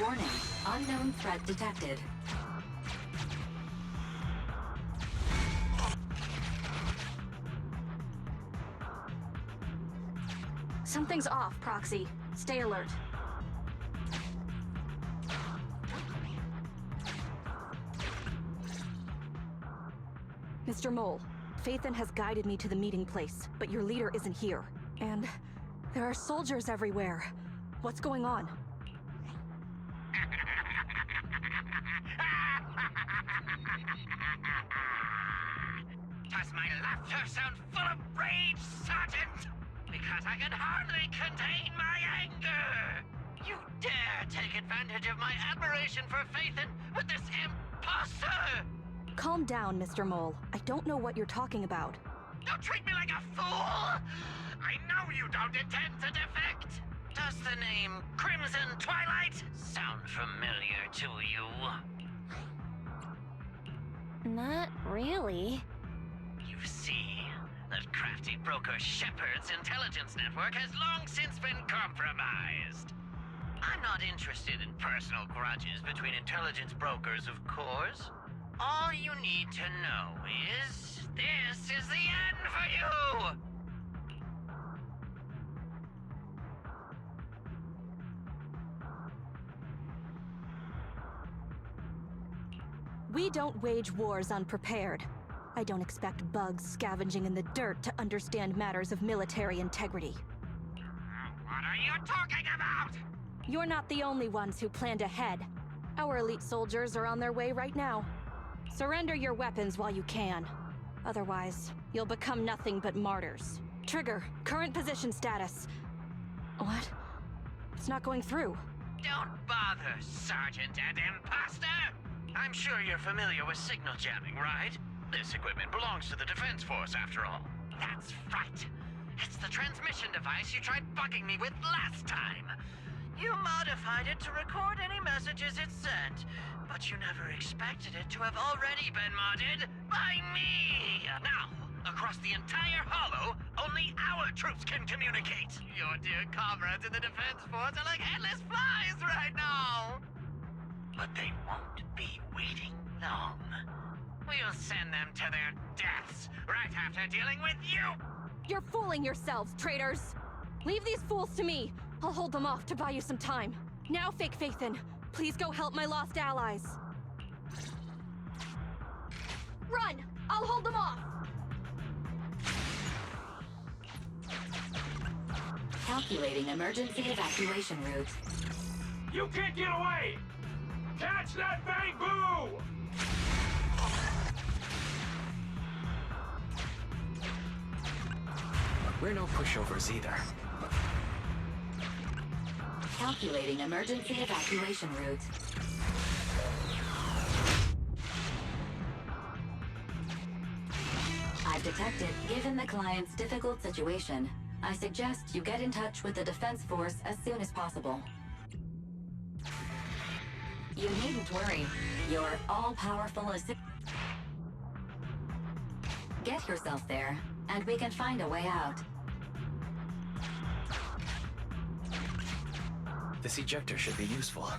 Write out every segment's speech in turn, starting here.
Warning, unknown threat detected. Something's off, Proxy. Stay alert. Mr. Mole, Phaethon has guided me to the meeting place, but your leader isn't here. And there are soldiers everywhere. What's going on? Does my laughter sound full of rage, Sergeant? Because I can hardly contain my anger! You dare take advantage of my admiration for Phaethon with this imposter! Calm down, Mr. Mole. I don't know what you're talking about. Don't treat me like a fool! I know you don't intend to defect! Does the name Crimson Twilight sound familiar to you? Not really. You see, that crafty broker Shepard's intelligence network has long since been compromised. I'm not interested in personal grudges between intelligence brokers, of course. All you need to know is, this is the end for you! We don't wage wars unprepared. I don't expect bugs scavenging in the dirt to understand matters of military integrity. What are you talking about? You're not the only ones who planned ahead. Our elite soldiers are on their way right now. Surrender your weapons while you can. Otherwise, you'll become nothing but martyrs. Trigger, current position status. What? It's not going through. Don't bother, Sergeant and Imposter! I'm sure you're familiar with signal jamming, right? This equipment belongs to the Defense Force, after all. That's right. It's the transmission device you tried bugging me with last time. You modified it to record any messages it sent, but you never expected it to have already been modded by me! Now, across the entire Hollow, only our troops can communicate! Your dear comrades in the Defense Force are like headless flies right now! But they won't be waiting long. We'll send them to their deaths right after dealing with you! You're fooling yourselves, traitors! Leave these fools to me! I'll hold them off to buy you some time. Now, Fake Phaethon, please go help my lost allies. Run! I'll hold them off! Calculating emergency evacuation route. You can't get away! Catch that bamboo! We're no pushovers either. Calculating emergency evacuation route. I've detected. Given the client's difficult situation, I suggest you get in touch with the Defense Force as soon as possible. You needn't worry. Your all-powerful assist. Get yourself there, and we can find a way out. This ejector should be useful.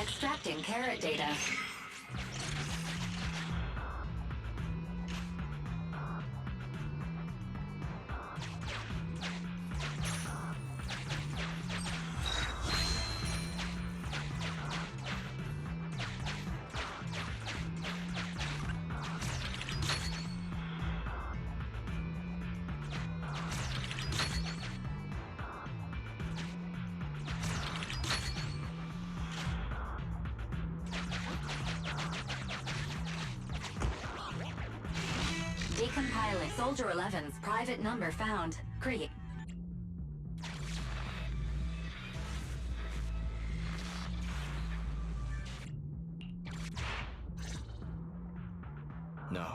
Extracting carrot data. Decompiling. Soldier 11's private number found. Create. No.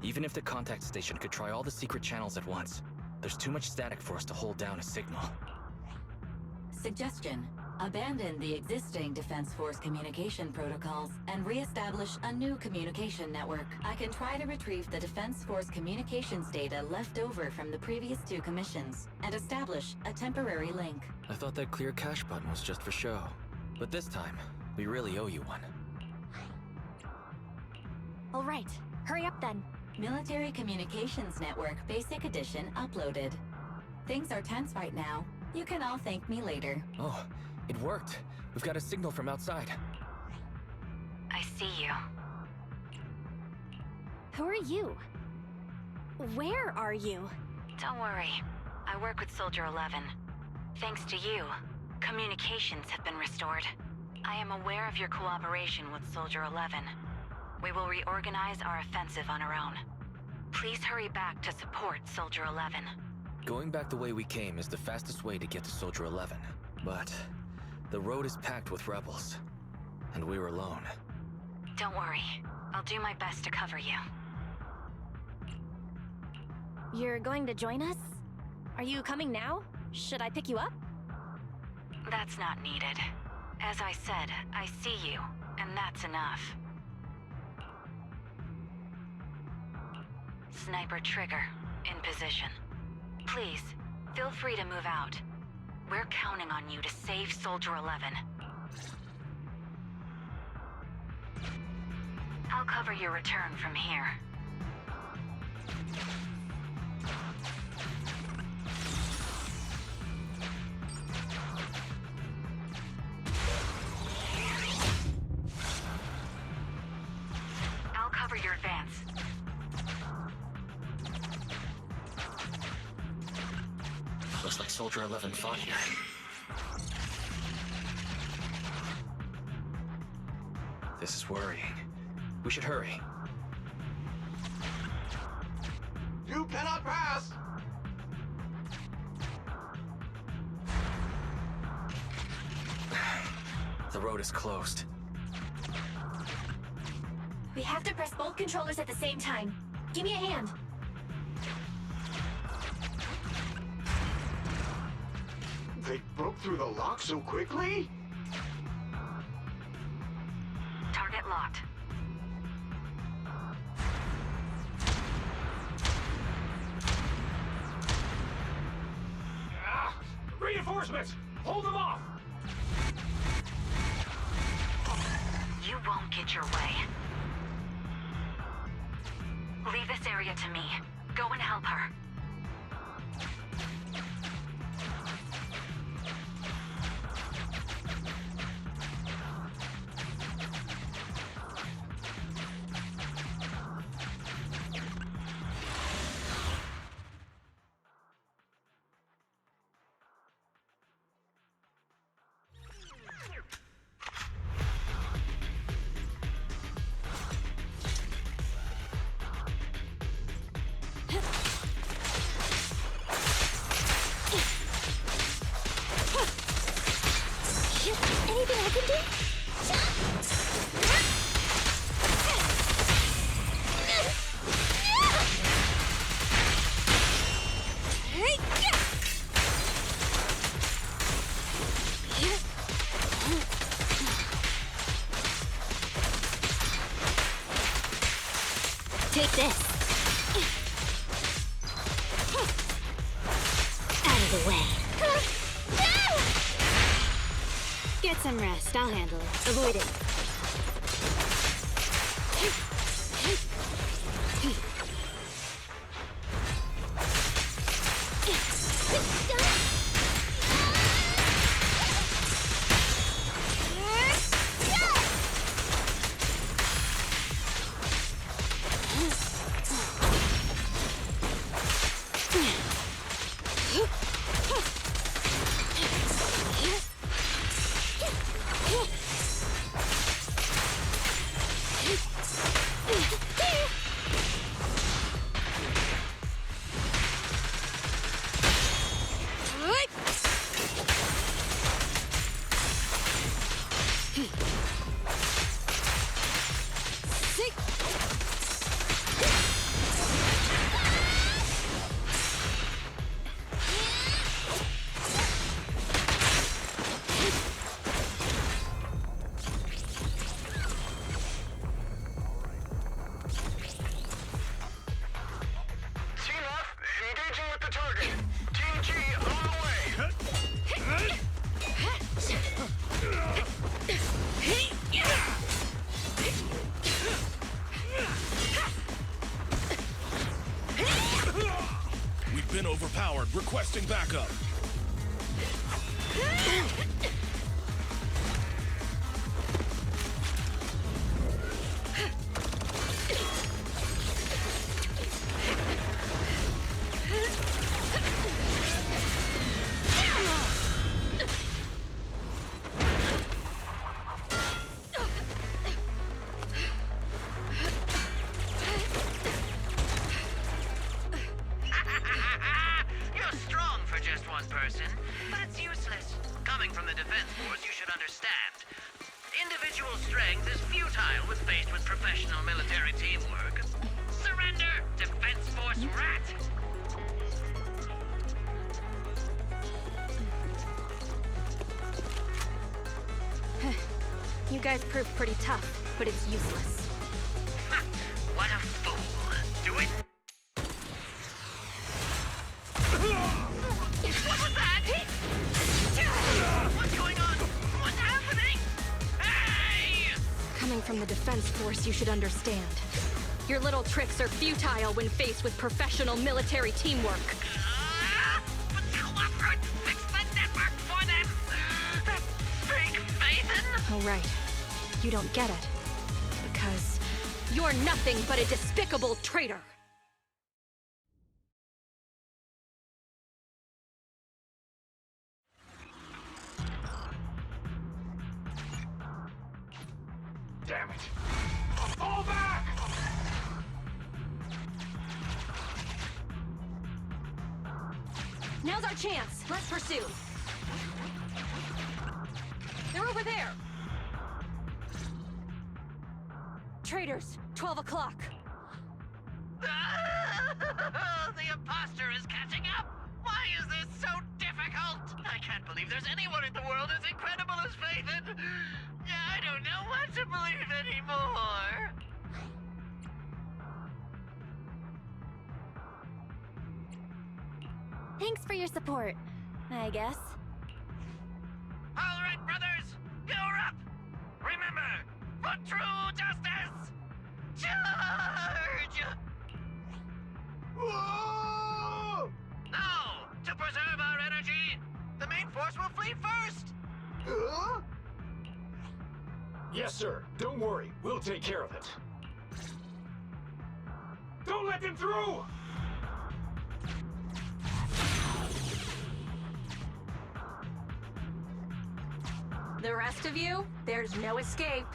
Even if the contact station could try all the secret channels at once, there's too much static for us to hold down a signal. Suggestion. Abandon the existing Defense Force communication protocols and re-establish a new communication network. I can try to retrieve the Defense Force communications data left over from the previous 2 commissions and establish a temporary link. I thought that clear cache button was just for show. But this time, we really owe you one. All right, hurry up then. Military Communications Network Basic Edition uploaded. Things are tense right now. You can all thank me later. Oh, it worked. We've got a signal from outside. I see you. Who are you? Where are you? Don't worry. I work with Soldier 11. Thanks to you, communications have been restored. I am aware of your cooperation with Soldier 11. We will reorganize our offensive on our own. Please hurry back to support Soldier 11. Going back the way we came is the fastest way to get to Soldier 11. But the road is packed with rebels, and we're alone. Don't worry. I'll do my best to cover you. You're going to join us? Are you coming now? Should I pick you up? That's not needed. As I said, I see you, and that's enough. Sniper trigger, in position. Please, feel free to move out. We're counting on you to save Soldier 11. I'll cover your return from here. I'll cover your advance. Looks like Soldier 11 fought here. This is worrying. We should hurry. You cannot pass! The road is closed. We have to press both controllers at the same time. Give me a hand. They broke through the lock so quickly? Target locked. Ah! Reinforcements! Hold them off! You won't get your way. Leave this area to me. Go and help her. Anything I can do? Take this. Out of the way. Get some rest. I'll handle it. Avoid it. Howard requesting backup. You're strong for just one person, but it's useless. Coming from the Defense Force, you should understand. Individual strength is futile when faced with professional military teamwork. Surrender, Defense Force rat! You guys proved pretty tough, but it's useless. Ha! What a fool. Do it? What was that? What's going on? What's happening? Hey! Coming from the Defense Force, you should understand. Your little tricks are futile when faced with professional military teamwork. But Clifford fixed the network for them! That fake Phaethon? Oh, right. You don't get it. Because you're nothing but a despicable traitor. Damn it. Fall back! Now's our chance. Let's pursue. They're over there. Traitors, 12 o'clock. The imposter is catching up! Why is this so difficult? I can't believe there's anyone in the world as incredible as Phaethon! I don't know what to believe anymore! Thanks for your support, I guess. All right, brothers! You're up! Remember, for true justice! Charge! Whoa! Now, to preserve our energy, the main force will flee first! Huh? Yes, sir. Don't worry. We'll take care of it. Don't let them through! The rest of you, there's no escape.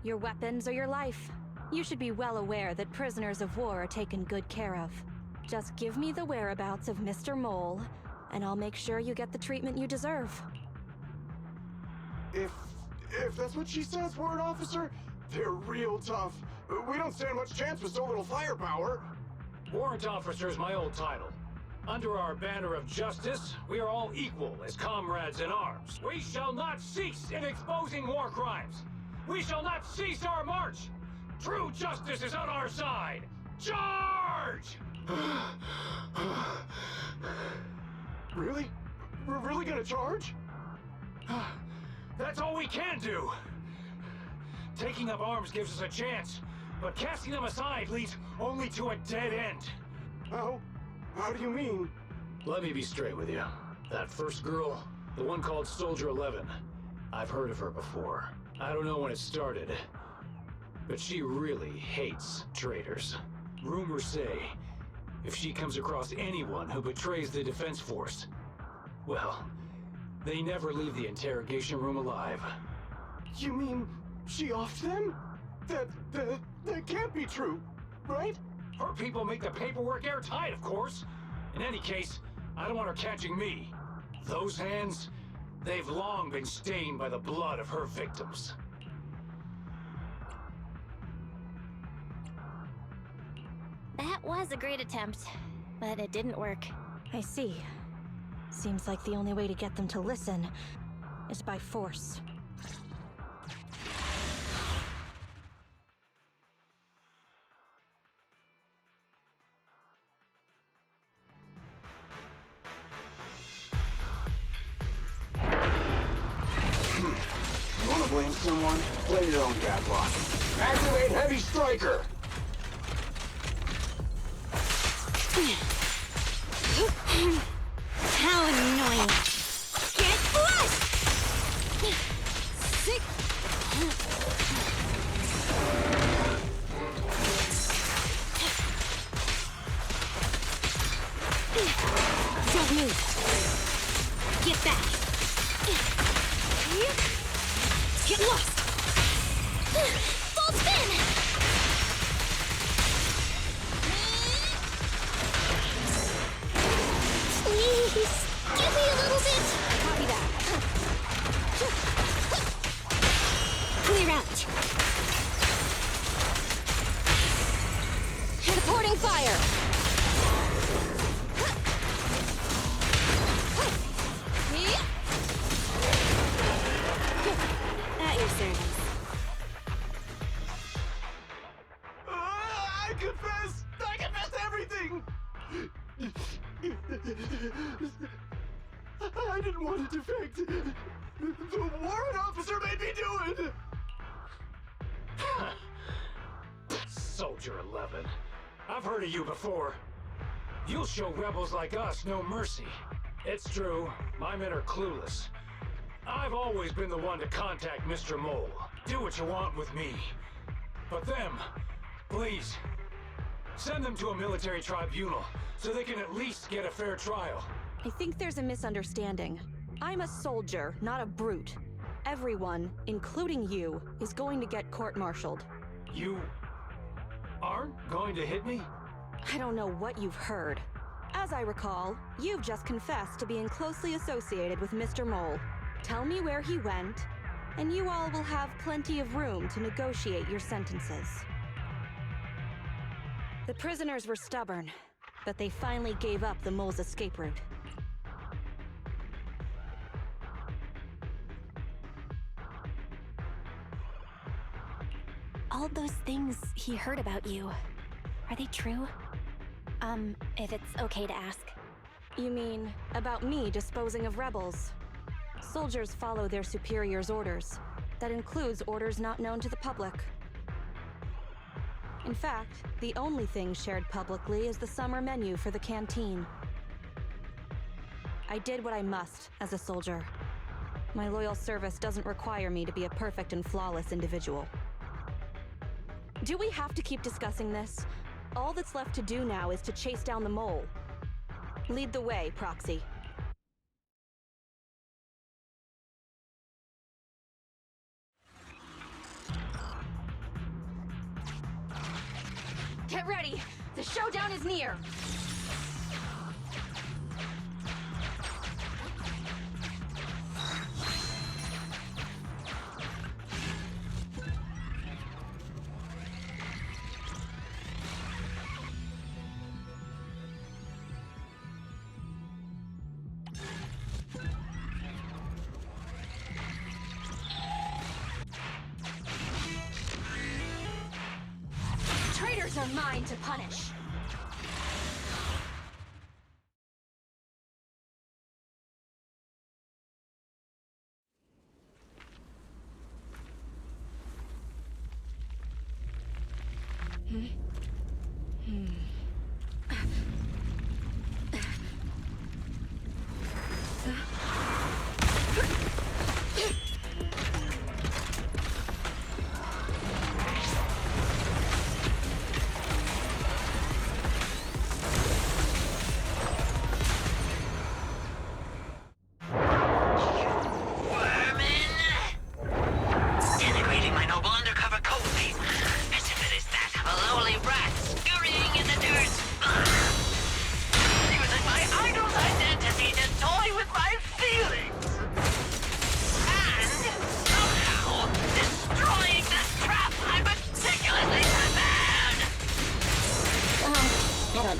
Your weapons or your life. You should be well aware that prisoners of war are taken good care of. Just give me the whereabouts of Mr. Mole, and I'll make sure you get the treatment you deserve. If that's what she says, Warrant Officer, they're real tough. We don't stand much chance with so little firepower. Warrant Officer is my old title. Under our banner of justice, we are all equal as comrades in arms. We shall not cease in exposing war crimes. We shall not cease our march. True justice is on our side. Charge! Really? We're really gonna charge? That's all we can do. Taking up arms gives us a chance, but casting them aside leads only to a dead end. How do you mean? Let me be straight with you. That first girl, the one called Soldier 11, I've heard of her before. I don't know when it started, but she really hates traitors. Rumors say, if she comes across anyone who betrays the Defense Force, well, they never leave the interrogation room alive. You mean she offed them? That can't be true, right? Her people make the paperwork airtight, of course. In any case, I don't want her catching me. Those hands, they've long been stained by the blood of her victims. That was a great attempt, but it didn't work. I see. Seems like the only way to get them to listen is by force. You wanna blame someone? Play your own bad luck. Activate Heavy Striker! How annoying. Get flushed! Sick. Don't move. Get back. Get lost. Full spin. Please, give me a little bit. Copy that. Clear out. Supporting fire. At your service. I confess everything! I didn't want to defect. The warrant officer made me do it! Soldier 11. I've heard of you before. You'll show rebels like us no mercy. It's true, my men are clueless. I've always been the one to contact Mr. Mole. Do what you want with me. But them, please, send them to a military tribunal so they can at least get a fair trial. I think there's a misunderstanding. I'm a soldier, not a brute. Everyone, including you, is going to get court-martialed. You aren't going to hit me? I don't know what you've heard. As I recall, you've just confessed to being closely associated with Mr. Mole. Tell me where he went, and you all will have plenty of room to negotiate your sentences. The prisoners were stubborn, but they finally gave up the Mole's escape route. All those things he heard about you, are they true? If it's okay to ask. You mean, about me disposing of rebels? Soldiers follow their superiors' orders. That includes orders not known to the public. In fact, the only thing shared publicly is the summer menu for the canteen. I did what I must as a soldier. My loyal service doesn't require me to be a perfect and flawless individual. Do we have to keep discussing this? All that's left to do now is to chase down the Mole. Lead the way, Proxy. Get ready! The showdown is near! Traitors are mine to punish.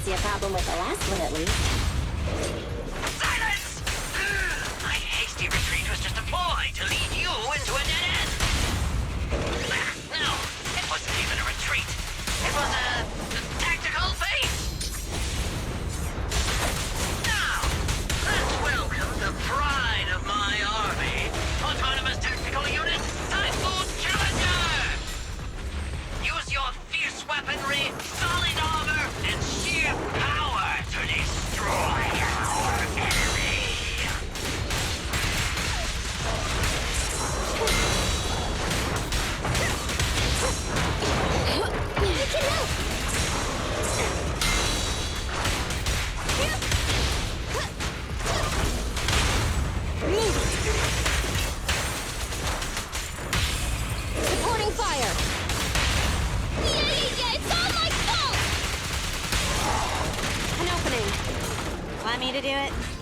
See a problem with the last one, at least. Silence! My hasty retreat was just a ploy to lead you into a dead end. No, it wasn't even a retreat. It was a tactical feint. Now, let's welcome the pride of my army, Autonomous Tactical Unit, Typhoon Challenger! Use your fierce weaponry, solid armor, and sheer power but...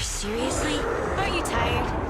Seriously? Aren't you tired?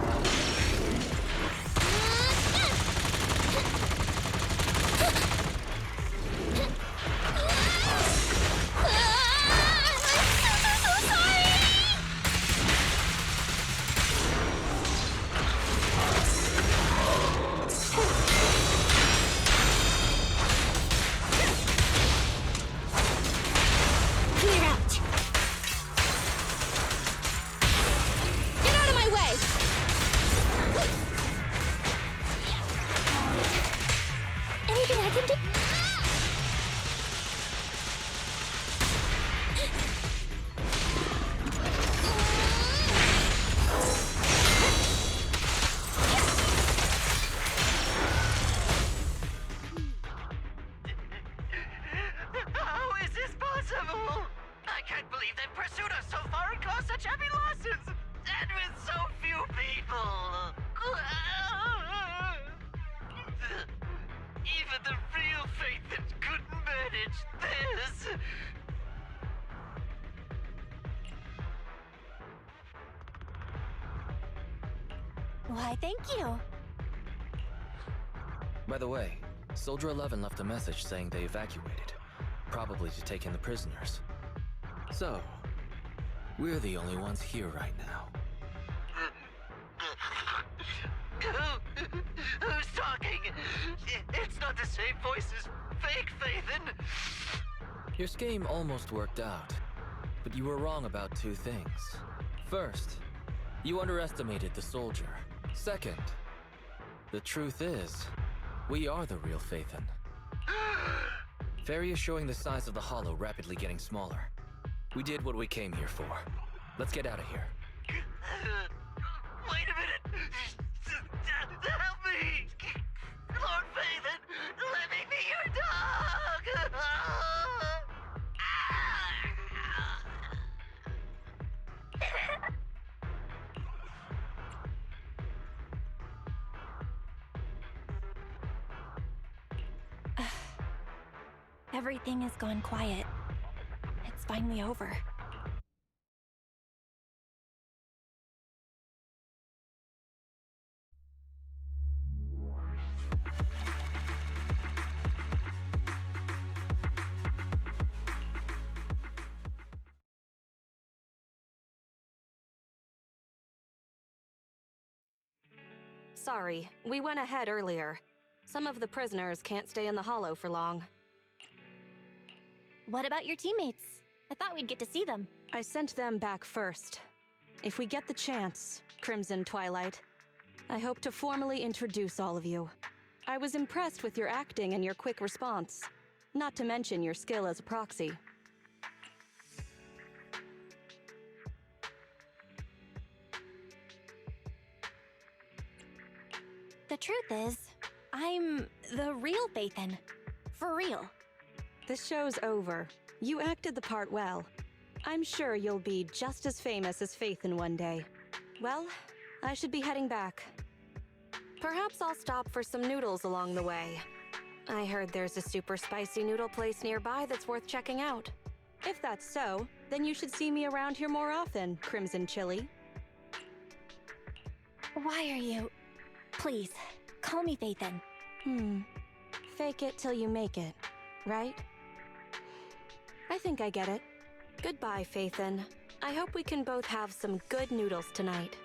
Why, thank you. By the way, Soldier 11 left a message saying they evacuated, probably to take in the prisoners. So, we're the only ones here right now. Who's talking? It's not the same voice as fake Phaethon. Your scheme almost worked out, but you were wrong about two things. First, you underestimated the soldier. Second, the truth is, we are the real Phaethon. Fairy is showing the size of the hollow rapidly getting smaller. We did what we came here for. Let's get out of here. Wait a minute! Help me! Lord Phaethon, let me be your dog! Everything has gone quiet. It's finally over. Sorry, we went ahead earlier. Some of the prisoners can't stay in the hollow for long. What about your teammates? I thought we'd get to see them. I sent them back first. If we get the chance, Crimson Twilight, I hope to formally introduce all of you. I was impressed with your acting and your quick response, not to mention your skill as a proxy. The truth is, I'm the real Phaethon. For real. The show's over. You acted the part well. I'm sure you'll be just as famous as Phaethon one day. Well, I should be heading back. Perhaps I'll stop for some noodles along the way. I heard there's a super spicy noodle place nearby that's worth checking out. If that's so, then you should see me around here more often, Crimson Chili. Why are you... Please, call me Phaethon. Fake it till you make it, right? I think I get it. Goodbye, Phaethon. I hope we can both have some good noodles tonight.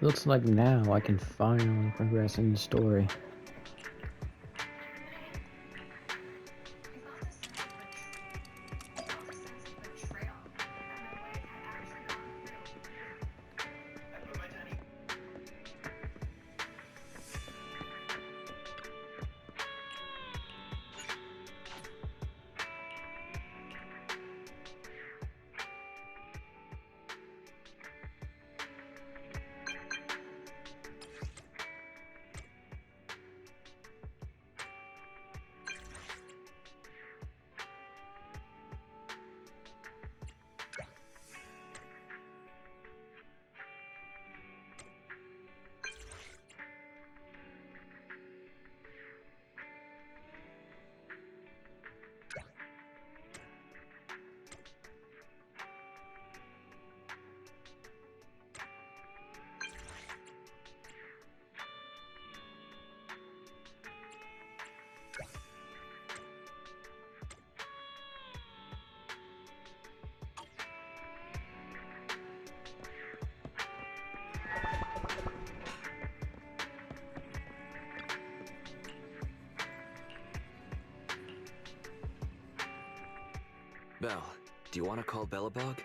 Looks like now I can finally progress in the story. Belle, do you want to call Bellabog?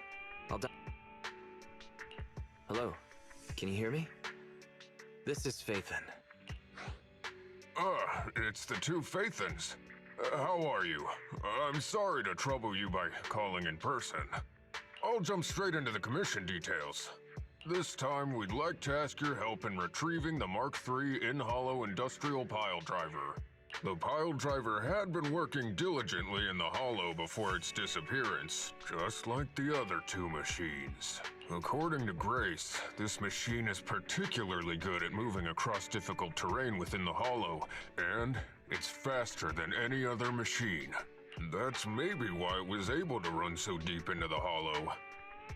Hello, can you hear me? This is Phaethon. It's the two Phaethons. How are you? I'm sorry to trouble you by calling in person. I'll jump straight into the commission details. This time, we'd like to ask your help in retrieving the Mark III in-hollow industrial pile driver. The pile driver had been working diligently in the hollow before its disappearance, just like the other two machines. According to Grace, this machine is particularly good at moving across difficult terrain within the hollow, and it's faster than any other machine. That's maybe why it was able to run so deep into the hollow.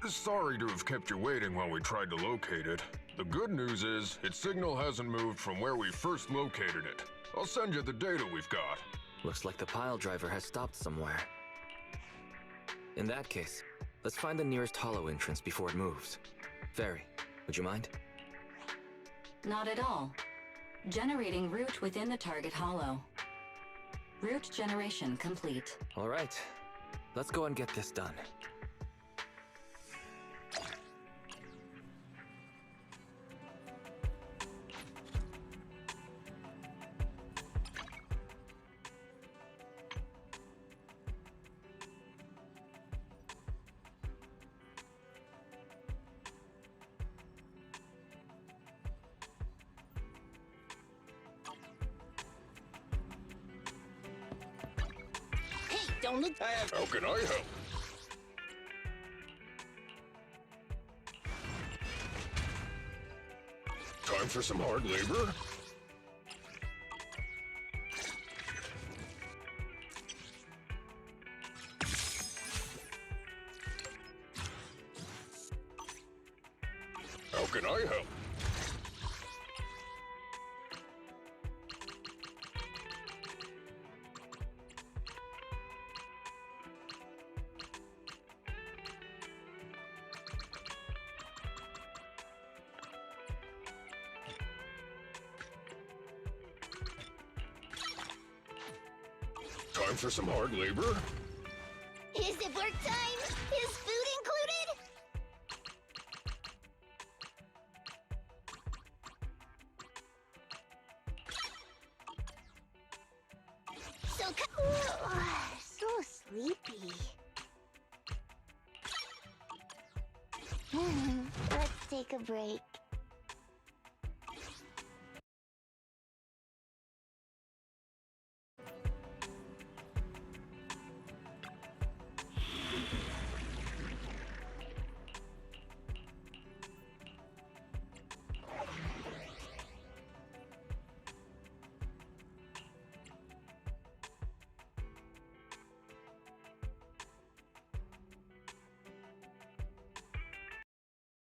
Sorry to have kept you waiting while we tried to locate it. The good news is, its signal hasn't moved from where we first located it. I'll send you the data we've got. Looks like the pile driver has stopped somewhere. In that case, let's find the nearest hollow entrance before it moves. Fairy, would you mind? Not at all. Generating route within the target hollow. Route generation complete. All right, let's go and get this done. Don't look. How can I help? Time for some hard labor? How can I help? Time for some hard labor? Is it work time? Is food included? So sleepy. Let's take a break.